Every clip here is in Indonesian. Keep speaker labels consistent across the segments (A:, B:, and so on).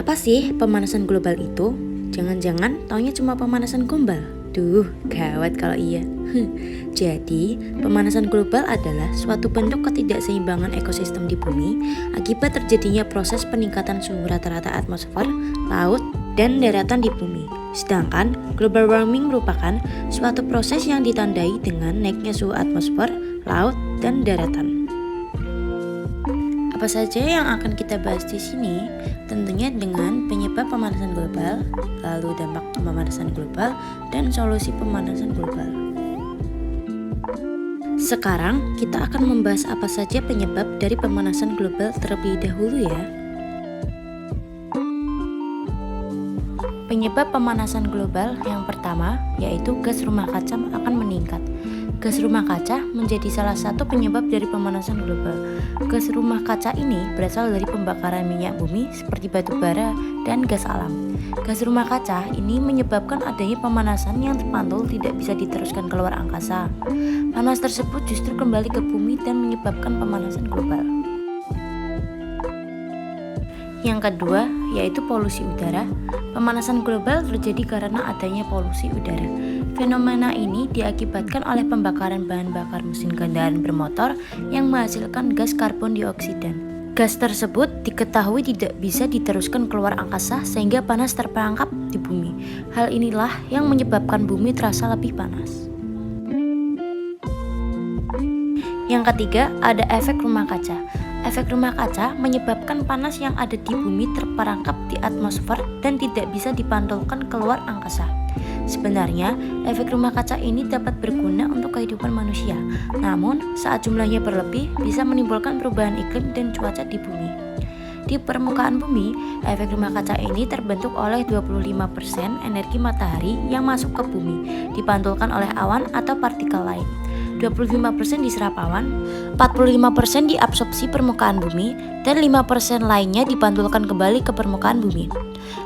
A: Apa sih pemanasan global itu? Jangan-jangan taunya cuma pemanasan gombal? Duh, gawat kalau iya. Jadi, pemanasan global adalah suatu bentuk ketidakseimbangan ekosistem di bumi akibat terjadinya proses peningkatan suhu rata-rata atmosfer, laut, dan daratan di bumi. Sedangkan global warming merupakan suatu proses yang ditandai dengan naiknya suhu atmosfer, laut, dan daratan. Apa saja yang akan kita bahas di sini? Tentunya dengan penyebab pemanasan global, lalu dampak pemanasan global, dan solusi pemanasan global. Sekarang kita akan membahas apa saja penyebab dari pemanasan global terlebih dahulu ya. Penyebab pemanasan global yang pertama yaitu gas rumah kaca akan meningkat. Gas rumah kaca menjadi salah satu penyebab dari pemanasan global. Gas rumah kaca ini berasal dari pembakaran minyak bumi seperti batu bara dan gas alam. Gas rumah kaca ini menyebabkan adanya pemanasan yang terpantul tidak bisa diteruskan keluar angkasa. Panas tersebut justru kembali ke bumi dan menyebabkan pemanasan global. Yang kedua yaitu polusi udara. Pemanasan global terjadi karena adanya polusi udara. Fenomena ini diakibatkan oleh pembakaran bahan bakar mesin kendaraan bermotor yang menghasilkan gas karbon dioksida. Gas tersebut diketahui tidak bisa diteruskan keluar angkasa sehingga panas terperangkap di bumi. Hal inilah yang menyebabkan bumi terasa lebih panas. Yang ketiga ada efek rumah kaca. Efek rumah kaca menyebabkan panas yang ada di bumi terperangkap di atmosfer dan tidak bisa dipantulkan keluar angkasa. Sebenarnya, efek rumah kaca ini dapat berguna untuk kehidupan manusia. Namun, saat jumlahnya berlebih, bisa menimbulkan perubahan iklim dan cuaca di bumi. Di permukaan bumi, efek rumah kaca ini terbentuk oleh 25% energi matahari yang masuk ke bumi, dipantulkan oleh awan atau partikel lain. 25% diserap awan, 45% diabsorpsi permukaan bumi, dan 5% lainnya dipantulkan kembali ke permukaan bumi.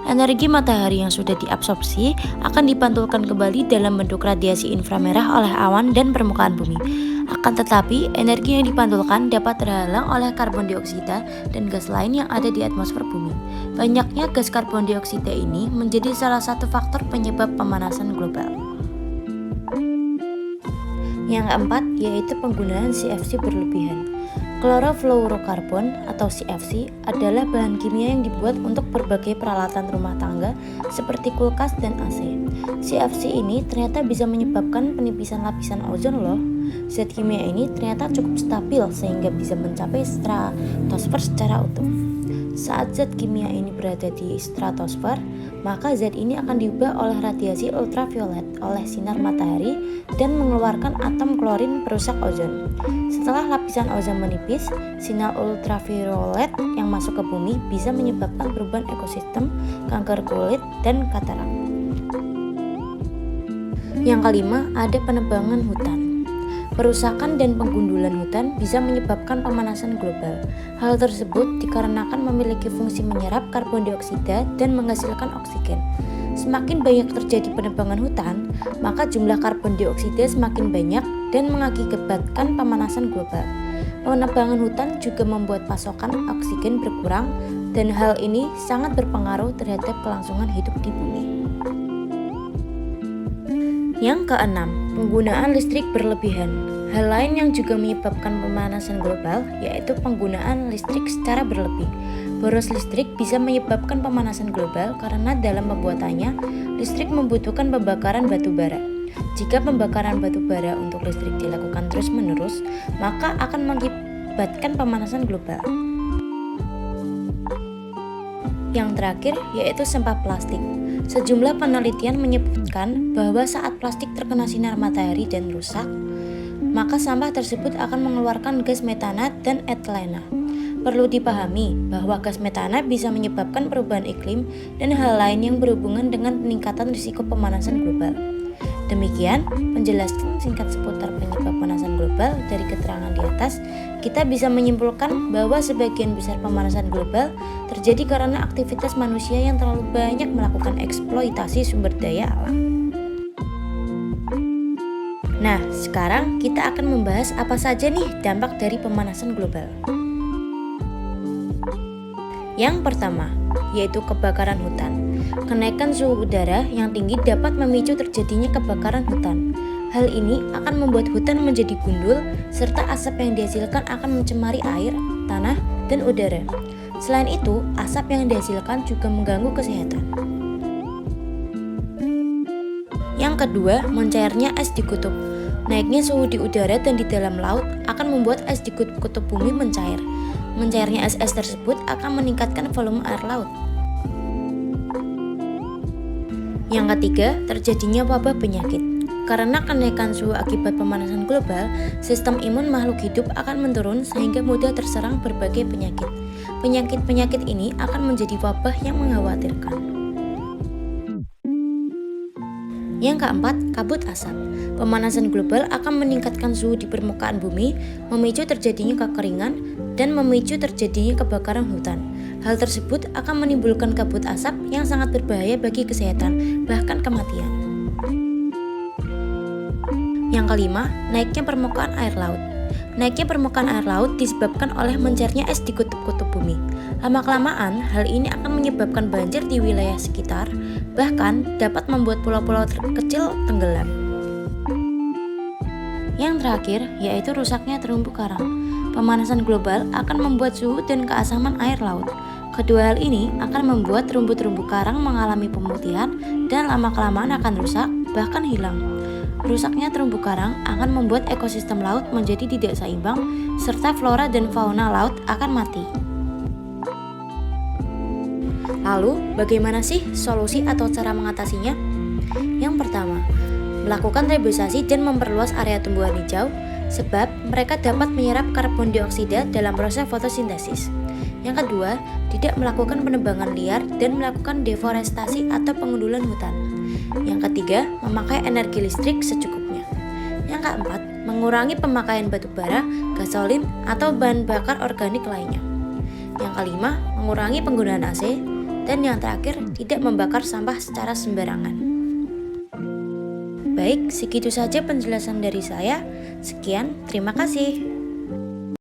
A: Energi matahari yang sudah diabsorpsi akan dipantulkan kembali dalam bentuk radiasi inframerah oleh awan dan permukaan bumi. Akan tetapi, energi yang dipantulkan dapat terhalang oleh karbon dioksida dan gas lain yang ada di atmosfer bumi. Banyaknya gas karbon dioksida ini menjadi salah satu faktor penyebab pemanasan global. Yang keempat yaitu penggunaan CFC berlebihan. Chlorofluorokarbon atau CFC adalah bahan kimia yang dibuat untuk berbagai peralatan rumah tangga seperti kulkas dan AC. CFC ini ternyata bisa menyebabkan penipisan lapisan ozon loh. Zat kimia ini ternyata cukup stabil sehingga bisa mencapai stratosfer secara utuh. Saat zat kimia ini berada di stratosfer, maka zat ini akan diubah oleh radiasi ultraviolet oleh sinar matahari dan mengeluarkan atom klorin perusak ozon. Setelah lapisan ozon menipis, sinar ultraviolet yang masuk ke bumi bisa menyebabkan perubahan ekosistem, kanker kulit, dan katarak. Yang kelima, ada penebangan hutan. Perusakan dan penggundulan hutan bisa menyebabkan pemanasan global. Hal tersebut dikarenakan memiliki fungsi menyerap karbon dioksida dan menghasilkan oksigen. Semakin banyak terjadi penebangan hutan, maka jumlah karbon dioksida semakin banyak dan mengakibatkan pemanasan global. Penebangan hutan juga membuat pasokan oksigen berkurang dan hal ini sangat berpengaruh terhadap kelangsungan hidup di bumi. Yang keenam, penggunaan listrik berlebihan. Hal lain yang juga menyebabkan pemanasan global yaitu penggunaan listrik secara berlebih. Boros listrik bisa menyebabkan pemanasan global karena dalam pembuatannya, listrik membutuhkan pembakaran batu bara. Jika pembakaran batu bara untuk listrik dilakukan terus-menerus, maka akan mengakibatkan pemanasan global. Yang terakhir yaitu sampah plastik. Sejumlah penelitian menyebutkan bahwa saat plastik terkena sinar matahari dan rusak, maka sampah tersebut akan mengeluarkan gas metana dan etilena. Perlu dipahami bahwa gas metana bisa menyebabkan perubahan iklim dan hal lain yang berhubungan dengan peningkatan risiko pemanasan global. Demikian penjelasan singkat seputar penyebab pemanasan global dari keterangan di atas. Kita bisa menyimpulkan bahwa sebagian besar pemanasan global terjadi karena aktivitas manusia yang terlalu banyak melakukan eksploitasi sumber daya alam. Nah, sekarang kita akan membahas apa saja nih dampak dari pemanasan global. Yang pertama, yaitu kebakaran hutan. Kenaikan suhu udara yang tinggi dapat memicu terjadinya kebakaran hutan. Hal ini akan membuat hutan menjadi gundul, serta asap yang dihasilkan akan mencemari air, tanah, dan udara. Selain itu, asap yang dihasilkan juga mengganggu kesehatan. Yang kedua, mencairnya es di kutub. Naiknya suhu di udara dan di dalam laut akan membuat es di kutub bumi mencair. Mencairnya es-es tersebut akan meningkatkan volume air laut. Yang ketiga, terjadinya wabah penyakit. Karena kenaikan suhu akibat pemanasan global, sistem imun makhluk hidup akan menurun sehingga mudah terserang berbagai penyakit. Penyakit-penyakit ini akan menjadi wabah yang mengkhawatirkan. Yang keempat, kabut asap. Pemanasan global akan meningkatkan suhu di permukaan bumi, memicu terjadinya kekeringan, dan memicu terjadinya kebakaran hutan. Hal tersebut akan menimbulkan kabut asap yang sangat berbahaya bagi kesehatan, bahkan kematian. Yang kelima, naiknya permukaan air laut. Naiknya permukaan air laut disebabkan oleh mencairnya es di kutub-kutub bumi. Lama-kelamaan, hal ini akan menyebabkan banjir di wilayah sekitar, bahkan dapat membuat pulau-pulau kecil tenggelam. Yang terakhir, yaitu rusaknya terumbu karang. Pemanasan global akan membuat suhu dan keasaman air laut. Kedua hal ini akan membuat terumbu-terumbu karang mengalami pemutihan dan lama-kelamaan akan rusak, bahkan hilang. Rusaknya terumbu karang akan membuat ekosistem laut menjadi tidak seimbang, serta flora dan fauna laut akan mati. Lalu, bagaimana sih solusi atau cara mengatasinya? Yang pertama, melakukan reboisasi dan memperluas area tumbuhan hijau, sebab mereka dapat menyerap karbon dioksida dalam proses fotosintesis. Yang kedua, tidak melakukan penebangan liar dan melakukan deforestasi atau pengundulan hutan. Yang ketiga, memakai energi listrik secukupnya. Yang keempat, mengurangi pemakaian batu bara, gasolin, atau bahan bakar organik lainnya. Yang kelima, mengurangi penggunaan AC. Dan yang terakhir, tidak membakar sampah secara sembarangan. Baik, segitu saja penjelasan dari saya. Sekian, terima kasih.